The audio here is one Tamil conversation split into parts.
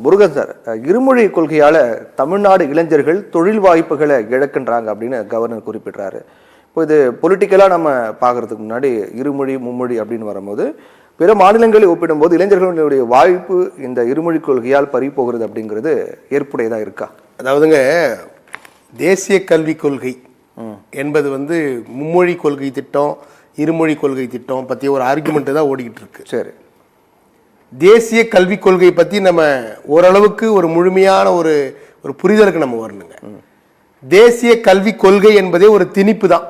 முருகன் சார், இருமொழி கொள்கையால் தமிழ்நாடு இளைஞர்கள் தொழில் வாய்ப்புகளை இழக்கின்றாங்க அப்படின்னு கவர்னர் குறிப்பிட்றாரு. இப்போ இது பொலிட்டிக்கலாக நம்ம பார்க்குறதுக்கு முன்னாடி இருமொழி மும்மொழி அப்படின்னு வரும்போது பிற மாநிலங்களை ஒப்பிடும்போது இளைஞர்களுடைய வாய்ப்பு இந்த இருமொழி கொள்கையால் பறிபோகிறது அப்படிங்கிறது ஏற்புடையதாக இருக்கா? அதாவதுங்க, தேசிய கல்விக் கொள்கை என்பது மும்மொழி கொள்கை திட்டம், இருமொழி கொள்கை திட்டம் பற்றி ஒரு ஆர்குமெண்ட் தான் ஓடிக்கிட்டு இருக்கு. சரி, தேசிய கல்விக் கொள்கை பற்றி நம்ம ஓரளவுக்கு ஒரு முழுமையான ஒரு புரிதலுக்கு நம்ம வரணுங்க. தேசிய கல்விக் கொள்கை என்பதே ஒரு திணிப்பு தான்.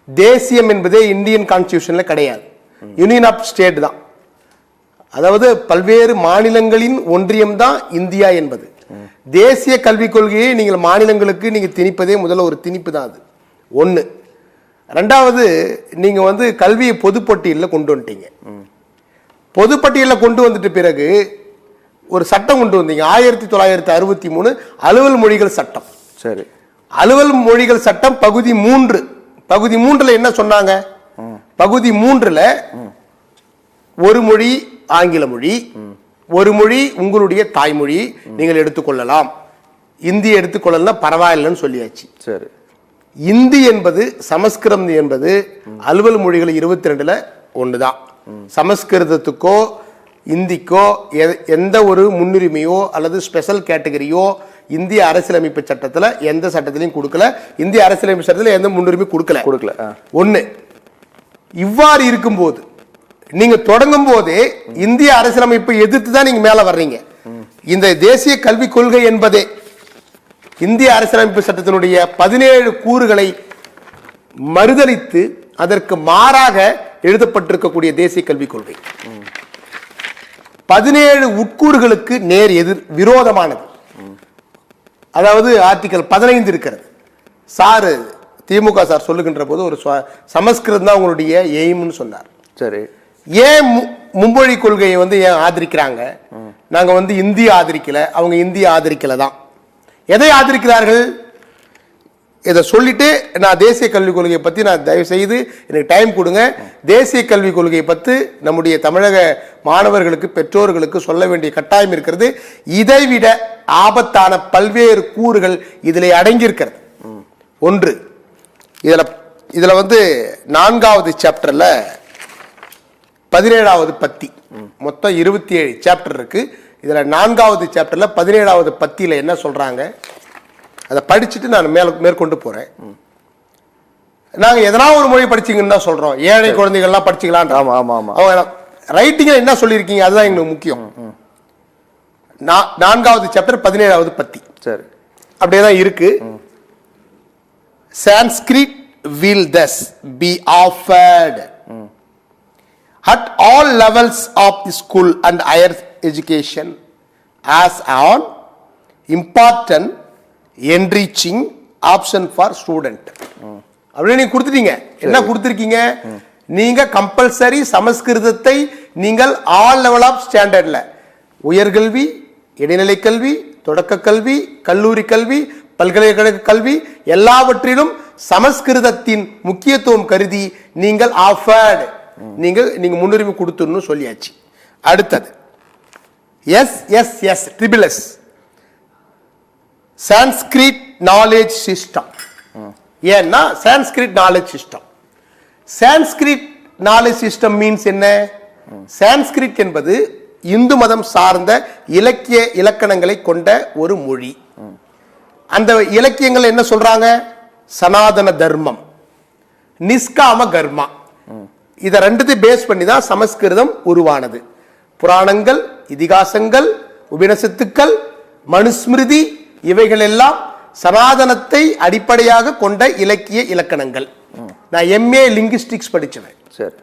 தேசியம் என்பதே இந்தியன் கான்ஸ்டிடியூஷன்ல கிடையாது, யூனியன் ஆஃப் ஸ்டேட் தான். அதாவது பல்வேறு மாநிலங்களின் ஒன்றியம் தான் இந்தியா என்பது. தேசிய கல்விக் கொள்கையை நீங்கள் மாநிலங்களுக்கு நீங்க திணிப்பதே முதல்ல ஒரு திணிப்பு தான். அது ஒன்று. ரெண்டாவது, நீங்க கல்வியை பொதுப்பட்டியலில் கொண்டு வந்துட்டீங்க. பொதுப்பட்டியலில் கொண்டு வந்துட்ட பிறகு ஒரு சட்டம் கொண்டு வந்தீங்க, 1963 அலுவல் மொழிகள் சட்டம். சரி, அலுவல் மொழிகள் சட்டம் பகுதி 3. பகுதி 3ல என்ன சொன்னாங்க? பகுதி 3ல ஒரு மொழி ஆங்கில மொழி, ஒரு மொழி உங்களுடைய தாய்மொழி நீங்கள் எடுத்துக்கொள்ளலாம், இந்தி எடுத்துக்கொள்ளலாம் பரவாயில்லைன்னு சொல்லியாச்சு. சரி, இந்தி என்பது சமஸ்கிருதம் என்பது அலுவல் மொழிகள் 22ல ஒண்ணுதான். சமஸ்கிருதத்துக்கோ இந்திக்கோ எந்த ஒரு முன்னுரிமையோ அல்லது ஸ்பெஷல் கேட்டகரியோ இந்திய அரசியலமைப்பு சட்டத்தில் எந்த சட்டத்திலையும் கொடுக்கல, இந்திய அரசியலமைப்பு சட்டத்தில் எந்த முன்னுரிமை கொடுக்கல. ஒண்ணு. இவ்வாறு இருக்கும்போது நீங்க தொடங்கும் போதே இந்திய அரசியலமைப்பை எதிர்த்து தான் நீங்க மேல வர்றீங்க. இந்த தேசிய கல்விக் கொள்கை என்பதே இந்திய அரசியலமைப்பு சட்டத்தினுடைய 17 கூறுகளை மறுதலித்து அதற்கு மாறாக எழுதப்பட்டிருக்கக்கூடிய தேசிய கல்விக் கொள்கை 17 உட்கூறுகளுக்கு நேர் எதிர் விரோதமானது. அதாவது ஆர்டிகல் 15 இருக்கிறது. சார் திமுக சார் சொல்லுகின்ற போது ஒரு சமஸ்கிருதம் தான் உங்களுடைய எய்ம்னு சொன்னார். சரி, ஏன் மும்மொழி கொள்கையை ஏன் ஆதரிக்கிறாங்க? நாங்க இந்திய ஆதரிக்கல, அவங்க இந்திய ஆதரிக்கல தான். எதை ஆதரிக்கிறார்கள்? இதை சொல்லிட்டு நான் தேசிய கல்விக் கொள்கையை பத்தி நான் தயவு செய்து எனக்கு டைம் கொடுங்க. தேசிய கல்விக் கொள்கையை பற்றி நம்முடைய தமிழக மாணவர்களுக்கு பெற்றோர்களுக்கு சொல்ல வேண்டிய கட்டாயம் இருக்கிறது. இதைவிட ஆபத்தான பல்வேறு கூறுகள் இதில் அடங்கியிருக்கிறது. ஒன்று, இதுல 4வது சாப்டர்ல 17வது பத்தி, மொத்தம் 27 சாப்டர் இருக்கு. இதுல 4வது சாப்டர்ல 17வது பத்தியில என்ன சொல்றாங்க அதை படிச்சுட்டு நான் மேற்கொண்டு போறேன். நாங்க எதனா ஒரு மொழி படிச்சீங்கன்னு தான் சொல்றோம். ஏழை குழந்தைகள்லாம் படிச்சுக்கலாம். அவங்க ரைட்டிங்ல என்ன சொல்லியிருக்கீங்க அதுதான் எங்களுக்கு முக்கியம். 4வது சாப்டர் 17வது பத்தி. சரி, அப்படியே தான் இருக்கு. Sanskrit will thus be offered at all levels of school and higher education as an important enriching option for student. அப்படி நீங்க கொடுத்துட்டீங்க. என்ன கொடுத்திருக்கீங்க? நீங்க கம்பல்சரி சமஸ்கிருதத்தை நீங்கள் ஆல் லெவல் ஆஃப் ஸ்டாண்டர்ட்ல உயர்கல்வி, இடைநிலை கல்வி, தொடக்க கல்வி, கல்லூரி கல்வி, பல்கலைக்கழக கல்வி எல்லாவற்றிலும் சமஸ்கிருதத்தின் முக்கியத்துவம் கருதி நீங்கள் ஆஃபர்ட், நீங்க முன்னுரிமை கொடுத்துன்னு சொல்லியாச்சு. அடுத்தது SSS triple S Sanskrit knowledge system. ஏன்னா Sanskrit knowledge system, Sanskrit knowledge system means என்ன? சான்ஸ்கிரிட் என்பது இந்து மதம் சார்ந்த இலக்கிய இலக்கணங்களை கொண்ட ஒரு மொழி. அந்த இலக்கியங்கள் என்ன சொல்றாங்க? சனாதன தர்மம், நிஷ்காம கர்மா, இதை ரெண்டுத்தையும் பேஸ் பண்ணி தான் சமஸ்கிருதம் உருவானது. புராணங்கள், இதிகாசங்கள், உபநிஷத்துக்கள், மனுஸ்மிருதி இவைகள் எல்லாம் சனாதனத்தை அடிப்படையாக கொண்ட இலக்கிய இலக்கணங்கள். நான் MA லிங்குஸ்டிக்ஸ் படிச்சவன். சரி,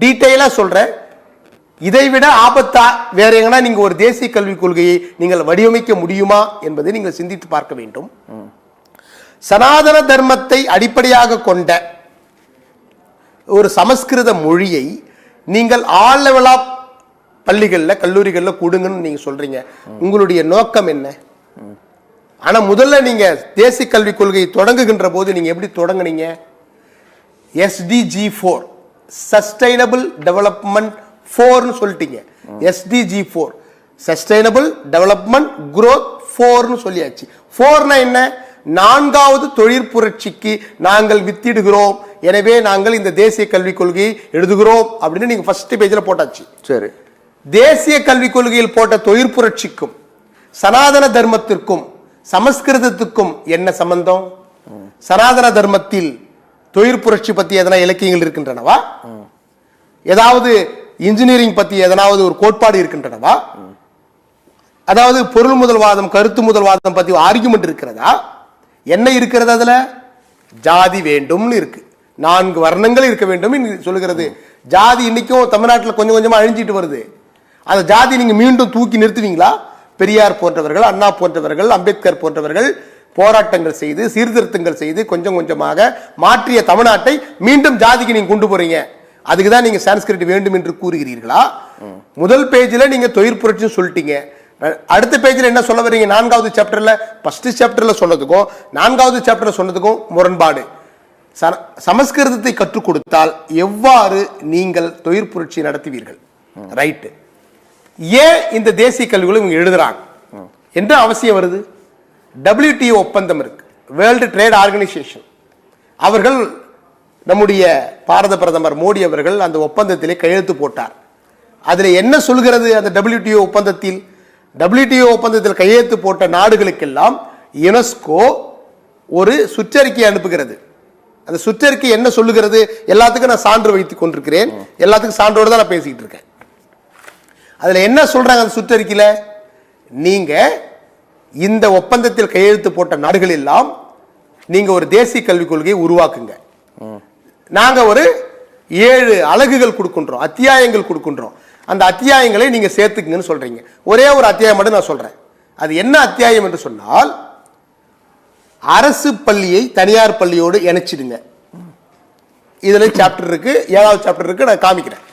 டீடைலா சொல்றேன். இதைவிட ஆபத்தா வேற எங்கன்னா நீங்க ஒரு தேசிய கல்விக் கொள்கையை நீங்கள் வடிவமைக்க முடியுமா என்பதை நீங்கள் சிந்தித்து பார்க்க வேண்டும். சனாதன தர்மத்தை அடிப்படையாக கொண்ட ஒரு சமஸ்கிருத மொழியை நீங்கள் ஆல் லெவல் ஆஃப் பள்ளிகளில் கல்லூரிகளில் கொடுங்கன்னு நீங்க சொல்றீங்க. உங்களுடைய நோக்கம் என்ன? ஆனா முதல்ல நீங்க தேசிய கல்விக் கொள்கையை தொடங்குகின்ற போது நீங்க எப்படி தொடங்குனீங்க? SDG 4 சஸ்டைனபிள் டெவலப்மெண்ட் 4 சொல்லிட்டீங்க. SDG 4 சஸ்டைனபிள் டெவலப்மெண்ட் growth 4ன்னு சொல்லியாச்சு. 4னா என்ன? 4வது தொழிற்புரட்சிக்கு நாங்கள் வித்திடுகிறோம், எனவே நாங்கள் இந்த தேசிய கல்விக் கொள்கையை எழுதுகிறோம் அப்படின்னு நீங்க ஃபர்ஸ்ட் பேஜ்ல போட்டாச்சு. சரி. தேசிய கல்விக் கொள்கையில் போட்ட தொழிற்புரட்சிக்கும் சனாதன தர்மத்திற்கும் சமஸ்கிருதத்துக்கும் என்ன சம்பந்தம்? சனாதன தர்மத்தில் தொழிற்புரட்சி பத்தி எதனா இலக்கியங்கள் இருக்கின்றனவா? ஏதாவது இன்ஜினியரிங் பத்தி எதனாவது ஒரு கோட்பாடு இருக்கின்றனவா? அதாவது பொருள் முதல்வாதம் கருத்து முதல்வாதம் பத்தி ஆர்குமெண்ட் இருக்கிறதா? என்ன இருக்கிறது? அதுல ஜாதி வேண்டும்னு இருக்கு, 4 வர்ணங்கள் இருக்க வேண்டும் சொல்லுகிறது. ஜாதி இன்னைக்கும் தமிழ்நாட்டில் கொஞ்சம் கொஞ்சமா அழிஞ்சிட்டு வருது. அந்த ஜாதி நீங்க மீண்டும் தூக்கி நிறுத்துவீங்களா? பெரியார் போன்றவர்கள், அண்ணா போன்றவர்கள், அம்பேத்கர் போன்றவர்கள் போராட்டங்கள் செய்து சீர்திருத்தங்கள் செய்து கொஞ்சம் கொஞ்சமாக மாற்றிய தமிழ்நாட்டை மீண்டும் ஜாதிக்கு நீங்க கொண்டு போறீங்க. அதுக்கு தான் நீங்க சான்ஸ்கிரிட் வேண்டும் என்று கூறுகிறீர்களா? முதல் பேஜ்ல நீங்க தொழிற்புரட்சி சொல்லிட்டீங்க. அடுத்த பேஜ்ல என்ன சொல்ல வரீங்க? 4வது சாப்டர்ல ஃபர்ஸ்ட் சாப்டர்ல சொன்னதுக்கும் 4வது சாப்டர்ல சொன்னதுக்கும் முரண்பாடு. சமஸ்கிருதத்தை கற்றுக் கொடுத்தால் எவ்வாறு நீங்கள் தொழிற்புரட்சி நடத்துவீர்கள்? ரைட். ஏன் இந்த தேசிய கல்விகளை இவங்க எழுதுறாங்க என்ற அவசியம் வருது? WTO ஒப்பந்தம் இருக்கு, வேர்ல்டு ட்ரேட் ஆர்கனைசேஷன். அவர்கள் நம்முடைய பாரத பிரதமர் மோடி அவர்கள் அந்த ஒப்பந்தத்திலே கையெழுத்து போட்டார். அதுல என்ன சொல்கிறது? அந்த WTO ஒப்பந்தத்தில் கையெழுத்து போட்ட நாடுகளுக்கெல்லாம் யுனெஸ்கோ ஒரு சுற்றறிக்கை அனுப்புகிறது. அந்த சுற்றறிக்கை என்ன சொல்லுகிறது? எல்லாத்துக்கும் நான் சான்று வைத்துக் கொண்டிருக்கிறேன், எல்லாத்துக்கும் சான்றோடு தான் நான் பேசிக்கிட்டு இருக்கேன். அதுல என்ன சொல்றாங்க அந்த சுற்றறிக்கையில? நீங்க இந்த ஒப்பந்தத்தில் கையெழுத்து போட்ட நாடுகள் எல்லாம் நீங்க ஒரு தேசிய கல்விக் கொள்கையை உருவாக்குங்க, நாங்க ஒரு 7 அலகுகள் கொடுக்கின்றோம், அத்தியாயங்கள் கொடுக்கின்றோம், அந்த அத்தியாயங்களை நீங்க சேர்த்துக்குங்கன்னு சொல்றீங்க. ஒரே ஒரு அத்தியாயம் மட்டும் நான் சொல்றேன். அது என்ன அத்தியாயம் என்று சொன்னால், அரசு பள்ளியை தனியார் பள்ளியோடு இணைச்சிடுங்க. இதுல சாப்டர் இருக்கு, 7வது சாப்டர் இருக்கு, நான் காமிக்கிறேன்.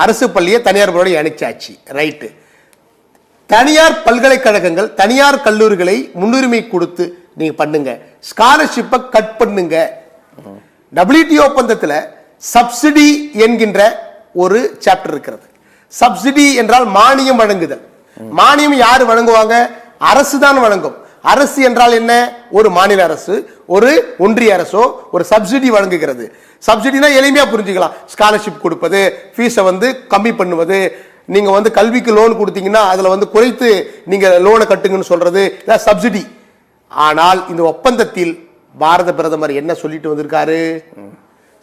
அரசு பள்ளியை தனியார் பள்ளியோடு இணைச்சாச்சு. ரைட்டு. தனியார் பல்கலைக்கழகங்கள் தனியார் கல்லூரிகளை முன்னுரிமை கொடுத்து நீங்க பண்ணுங்க, ஸ்காலர்ஷிப்பை கட் பண்ணுங்க. WTO ஒப்பந்தத்தில் சப்சிடி என்கின்ற ஒரு சாப்டர் இருக்கிறது. சப்சிடி என்றால் மானியம் வழங்குதல். மானியம் யாரு வழங்குவாங்க? அரசு தான் வழங்கும். அரசு என்றால் என்ன? ஒரு மாநில அரசு, ஒரு ஒன்றிய அரசோ ஒரு சப்சிடி வழங்குகிறது. சப்சிடினா எளிமையா புரிஞ்சுக்கலாம். ஸ்காலர்ஷிப் கொடுப்பது, ஃபீஸை கம்மி பண்ணுவது, நீங்க கல்விக்கு லோன் கொடுத்தீங்கன்னா அதுல குறைத்து நீங்க லோனை கட்டுங்கன்னு சொல்றது சப்சிடி. ஆனால் இந்த ஒப்பந்தத்தில் பாரத பிரதமர் என்ன சொல்லிட்டு வந்திருக்காரு?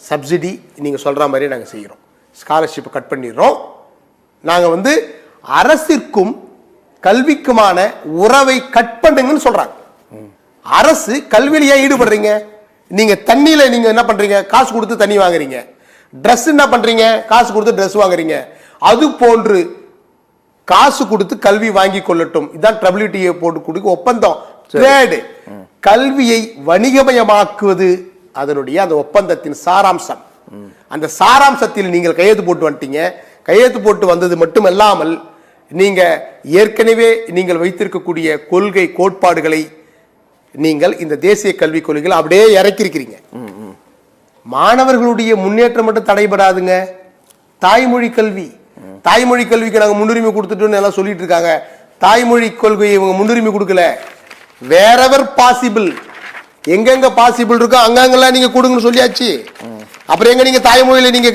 சப்சிடி நீங்க சொல்ற மாதிரி நாங்க செய்யறோம், ஸ்காலர்ஷிப் கட் பண்ணிடுறோம், நாங்க அரசிற்கும் கல்விக்குமான உறவை கட் பண்ணுங்கன்னு சொல்றாங்க. அரசு கல்வியில ஏன் ஈடுபடுறீங்க? நீங்க தண்ணியில நீங்க என்ன பண்றீங்க? காசு கொடுத்து தண்ணி வாங்குறீங்க. ட்ரெஸ் என்ன பண்றீங்க? காசு கொடுத்து ட்ரெஸ் வாங்குறீங்க. அது போன்று காசு கொடுத்து கல்வி வாங்கி கொள்ளட்டும். இதான் WTO போட்டு கொடுக்க ஒப்பந்தம். ட்ரேட், கல்வியை வணிகமயமாக்குவது அதனுடைய அந்த ஒப்பந்தத்தின் சாராம்சம். அந்த சாராம்சத்தில் நீங்கள் கையெழுத்து போட்டு வந்துட்டீங்க. கையெழுத்து போட்டு வந்தது மட்டுமல்லாமல் நீங்க ஏற்கனவே நீங்கள் வைத்திருக்கக்கூடிய கொள்கை கோட்பாடுகளை நீங்கள் இந்த தேசிய கல்விக் கொள்கைகள் அப்படியே இறக்கிருக்கிறீங்க. மாணவர்களுடைய முன்னேற்றம் மட்டும் தடைபடாதுங்க. தாய்மொழி கல்வி, தாய்மொழி கல்விக்கு நாங்க முன்னுரிமை கொடுத்துட்டோம்னு எல்லாம் சொல்லிட்டு இருக்காங்க. தாய்மொழி கொள்கையை இவங்க முன்னுரிமை கொடுக்கல. வேறெவர் பாசிபிள், எங்கெங்க பாசிபிள் இருக்கோ அங்கங்கெல்லாம் நீங்க கொடுங்கன்னு சொல்லியாச்சு. அப்புறம் எங்க நீங்க தாய்மொழியில நீங்க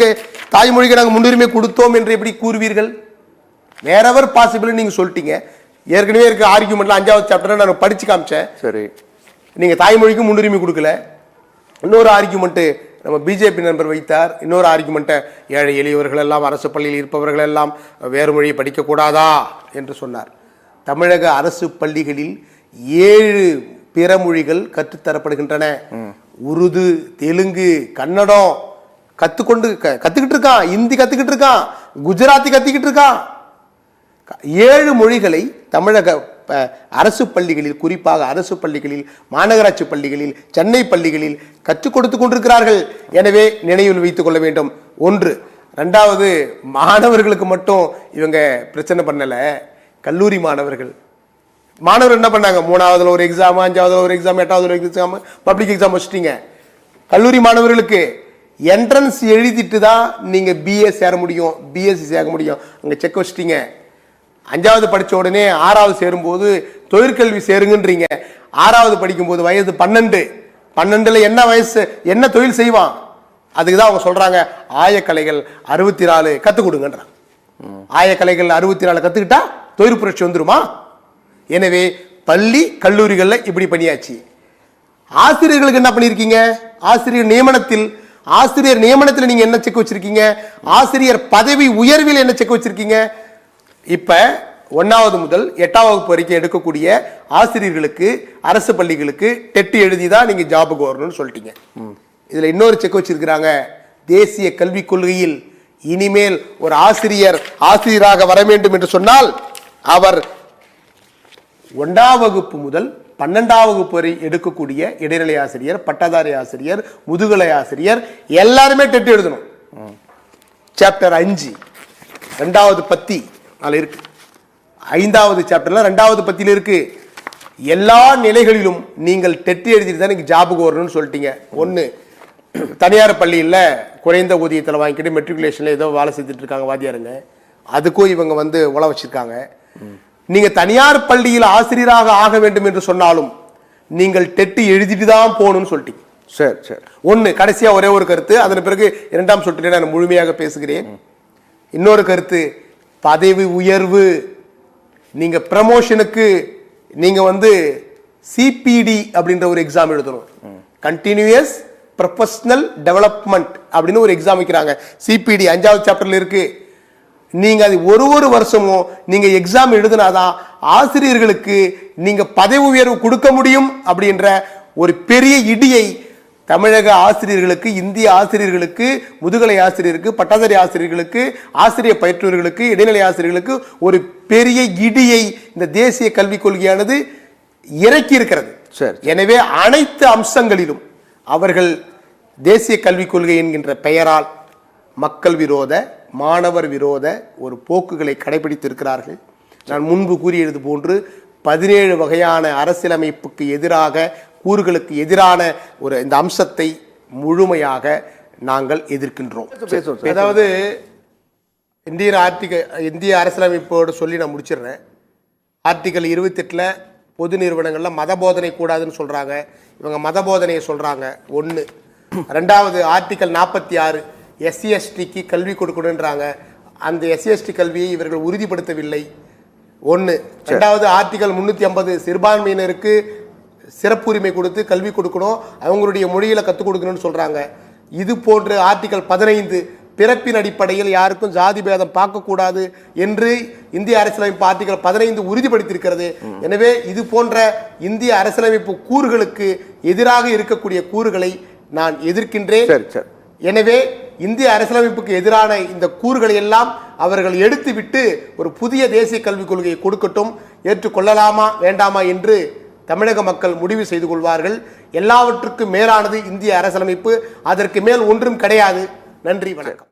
தாய்மொழிக்கு நாங்க முன்னுரிமை கொடுத்தோம் என்று எப்படி கூறுவீர்கள்? வேறெவர் பாசிபிள் நீங்க சொல்லிட்டீங்க. ஏற்கனவே இருக்க ஆர்குமெண்ட்ல 5வது சாப்டர் நான் படிச்சு காமிச்சேன். சரி, நீங்க தாய்மொழிக்கு முன்னுரிமை கொடுக்கல. இன்னொரு ஆர்குமெண்ட் நம்ம பிஜேபி நண்பர் வைத்தார். இன்னொரு ஆர்குமெண்ட்டை ஏழை எளியவர்கள் எல்லாம் அரசு பள்ளியில் இருப்பவர்கள் எல்லாம் வேறு மொழியை படிக்கக்கூடாதா என்று சொன்னார். தமிழக அரசு பள்ளிகளில் 7 பிற மொழிகள் கற்றுத்தரப்படுகின்றன. உருது, தெலுங்கு, கன்னடம் கத்துக்கிட்டு இருக்கான், ஹிந்தி கத்துக்கிட்டு இருக்கான், குஜராத்தி கத்துக்கிட்டு இருக்கான். 7 மொழிகளை தமிழக அரசு பள்ளிகளில், குறிப்பாக அரசு பள்ளிகளில், மாநகராட்சி பள்ளிகளில், சென்னை பள்ளிகளில் கற்றுக் கொடுத்து கொண்டிருக்கிறார்கள். எனவே நினைவில் வைத்துக் கொள்ள வேண்டும். 1. 2வது, மாணவர்களுக்கு மட்டும் இவங்க பிரச்சனை பண்ணல. கல்லூரி மாணவர்கள் என்ன பண்ணாங்க? 3வதுல ஒரு எக்ஸாம், 5வதுல ஒரு எக்ஸாம், 8வதுல ஒரு எக்ஸாம், பப்ளிக் எக்ஸாம் வச்சுட்டீங்க. கல்லூரி மாணவர்களுக்கு என்ட்ரன்ஸ் எழுதிட்டு தான் நீங்க BA சேர முடியும், BSc சேர முடியும். அங்க செக் வச்சிட்டீங்க. 5வது படிச்ச உடனே 6வது சேரும்போது தொழிற்கல்வி சேருங்கன்றீங்க. 6வது படிக்கும்போது வயது 12 என்ன வயசு, என்ன தொழில் செய்வான்? அதுக்கு தான் அவங்க சொல்றாங்க ஆயக்கலைகள் 64 கத்துக் கொடுங்கன்றாங்க. ஆயக்கலைகள் 64 கத்துக்கிட்டா தொழில் புரட்சி வந்துருமா? எனவே பள்ளி கல்லூரிகள்ல இப்படி பண்ணியாச்சு. ஆசிரியர்களுக்கு என்ன பண்ணிருக்கீங்க? ஆசிரியர் நியமனத்தில் நீங்க என்ன செக் வச்சிருக்கீங்க? ஆசிரியர் பதவி உயர்வில் என்ன செக் வச்சிருக்கீங்க? இப்ப 1வது முதல் 8ஆம் வகுப்பு வரைக்கும் எடுக்கக்கூடிய ஆசிரியர்களுக்கு அரசு பள்ளிகளுக்கு டெட் எழுதி தான் நீங்க ஜாபுக்கு வரணும்னு சொல்லிட்டீங்க. இதுல இன்னொரு செக் வச்சிருக்கிறாங்க. தேசிய கல்விக் கொள்கையில் இனிமேல் ஒரு ஆசிரியராக வர வேண்டும் என்று சொன்னால் அவர் 1ஆம் வகுப்பு முதல் 12ஆம் வகுப்பு வரை எடுக்கக்கூடிய இடைநிலை ஆசிரியர், பட்டதாரி ஆசிரியர், முதுகலை ஆசிரியர் எல்லாருமே டெட் எழுதணும். சாப்டர் 5 2வது பத்தி அதுல இருக்கு. 5வது சாப்டர்ல 2வது பத்தியில இருக்கு. எல்லா நிலைகளிலும் நீங்கள் டெட் எழுதிட்டு தான் நீங்க ஜாபுக்கு வரணும்னு சொல்லிட்டீங்க. ஒண்ணு, தனியார் பள்ளியில் குறைந்த ஊதியத்தில் வாங்கிக்கிட்டு மெட்ரிகுலேஷன்ல ஏதோ வேலை செஞ்சுட்டு இருக்காங்க வாத்தியாருங்க, அதுக்கும் இவங்க வந்து உழ வச்சிருக்காங்க. நீங்க தனியார் பள்ளியில் ஆசிரியராக ஆக வேண்டும் என்று சொன்னாலும் நீங்கள் டெட் எழுதிட்டு தான் போகணும்னு சொல்லிட்டீங்க. சரி சரி. ஒண்ணு, கடைசியா ஒரே ஒரு கருத்து, அதன் பிறகு 2ஆம் சொட்டிலே நான் முழுமையாக பேசுகிறேன். இன்னொரு கருத்து, பதவி உயர்வு. நீங்க ப்ரமோஷனுக்கு நீங்க வந்து சிபிடி அப்படின்ற ஒரு எக்ஸாம் எழுதணும். கண்டினியூஸ் ப்ரொஃபஷனல் டெவலப்மெண்ட் அப்படின்னு ஒரு எக்ஸாம் வைக்கிறாங்க. சிபிடி 5வது சாப்டர்ல இருக்கு. நீங்க அது ஒரு வருஷமும் நீங்க எக்ஸாம் எழுதினாதான் ஆசிரியர்களுக்கு நீங்க பதவி உயர்வு கொடுக்க முடியும் அப்படின்ற ஒரு பெரிய இடியை தமிழக ஆசிரியர்களுக்கு, இந்திய ஆசிரியர்களுக்கு, முதுகலை ஆசிரியருக்கு, பட்டதாரி ஆசிரியர்களுக்கு, ஆசிரியர் பயிற்றுவர்களுக்கு, இடைநிலை ஆசிரியர்களுக்கு ஒரு பெரிய இடியை இந்த தேசிய கல்விக் கொள்கையானது இறக்கி இருக்கிறது. எனவே அனைத்து அம்சங்களிலும் அவர்கள் தேசிய கல்விக் கொள்கை என்கின்ற பெயரால் மக்கள் விரோத, மாணவர் விரோத ஒரு போக்குகளை கடைபிடித்திருக்கிறார்கள். நான் முன்பு கூறியது போன்று 17 வகையான அரசியலமைப்புக்கு எதிராக, கூறுகளுக்கு எதிரான ஒரு இந்த அம்சத்தை முழுமையாக நாங்கள் எதிர்க்கின்றோம். அதாவது இந்திய அரசியலமைப்போடு சொல்லி நான் முடிச்சிடுறேன். ஆர்டிகல் 28ல பொது நிறுவனங்கள்ல மத போதனை கூடாதுன்னு சொல்றாங்க. இவங்க மத போதனையை சொல்றாங்க. 1. 2வது ஆர்டிகல் 46 SC/STக்கு கல்வி கொடுக்கணுன்றாங்க. அந்த SC/ST கல்வியை இவர்கள் உறுதிப்படுத்தவில்லை. 1. 2வது ஆர்டிகல் 350 சிறுபான்மையினருக்கு சிறப்புரிமை கொடுத்து கல்வி கொடுக்கணும், அவங்களுடைய மொழியில கற்றுக் கொடுக்கணும்னு சொல்றாங்க. இது போன்ற ஆர்டிகல் 15 பிறப்பின் அடிப்படையில் யாருக்கும் ஜாதி பேதம் பார்க்கக்கூடாது என்று இந்திய அரசியலமைப்பு ஆர்டிகல் 15 உறுதிப்படுத்தியிருக்கிறது. எனவே இது போன்ற இந்திய அரசியலமைப்பு கூறுகளுக்கு எதிராக இருக்கக்கூடிய கூறுகளை நான் எதிர்க்கின்றேன். எனவே இந்திய அரசியலமைப்புக்கு எதிரான இந்த கூறுகளை எல்லாம் அவர்கள் எடுத்துவிட்டு ஒரு புதிய தேசிய கல்விக் கொள்கையை கொடுக்கட்டும். ஏற்றுக்கொள்ளலாமா வேண்டாமா என்று தமிழக மக்கள் முடிவு செய்து கொள்வார்கள். எல்லாவற்றுக்கும் மேலானது இந்திய அரசியலமைப்பு, அதற்கு மேல் ஒன்றும் கிடையாது. நன்றி, வணக்கம்.